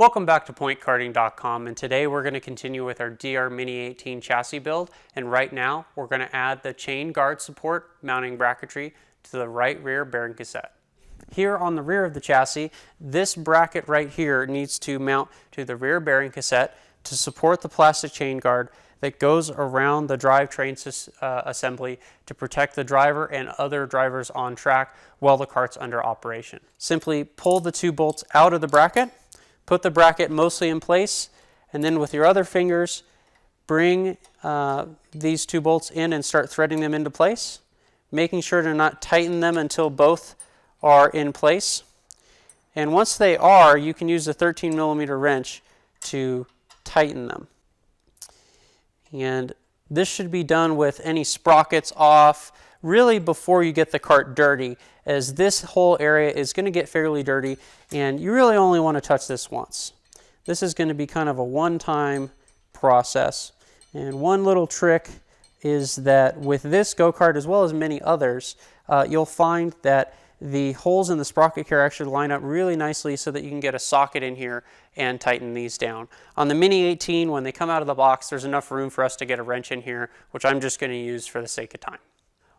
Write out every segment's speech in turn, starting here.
Welcome back to PointKarting.com, and today we're going to continue with our DR Mini 18 chassis build, and right now we're going to add the chain guard support mounting bracketry to the right rear bearing cassette. Here on the rear of the chassis, this bracket right here needs to mount to the rear bearing cassette to support the plastic chain guard that goes around the drivetrain assembly to protect the driver and other drivers on track while the kart's under operation. Simply pull the two bolts out of the bracket, put the bracket mostly in place, and then with your other fingers, bring these two bolts in and start threading them into place, making sure to not tighten them until both are in place. And once they are, you can use a 13mm wrench to tighten them. And this should be done with any sprockets off, really before you get the kart dirty, as this whole area is going to get fairly dirty and you really only want to touch this once. This is going to be kind of a one-time process. And one little trick is that with this go-kart, as well as many others, you'll find that the holes in the sprocket here actually line up really nicely so that you can get a socket in here and tighten these down. On the Mini 18, when they come out of the box, there's enough room for us to get a wrench in here, which I'm just going to use for the sake of time.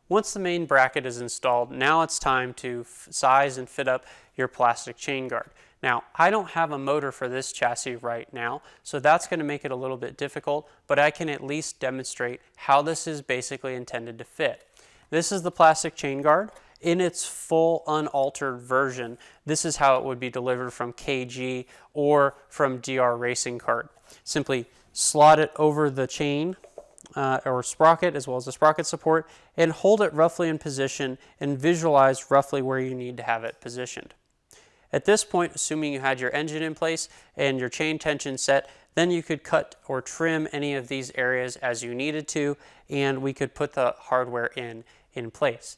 Once the main bracket is installed, now it's time to size and fit up your plastic chain guard. Now, I don't have a motor for this chassis right now, so that's going to make it a little bit difficult, but I can at least demonstrate how this is basically intended to fit. This is the plastic chain guard. In its full unaltered version, this is how it would be delivered from KG or from DR Racing Kart. Simply slot it over the chain or sprocket, as well as the sprocket support, and hold it roughly in position and visualize roughly where you need to have it positioned. At this point, assuming you had your engine in place and your chain tension set, then you could cut or trim any of these areas as you needed to, and we could put the hardware in place.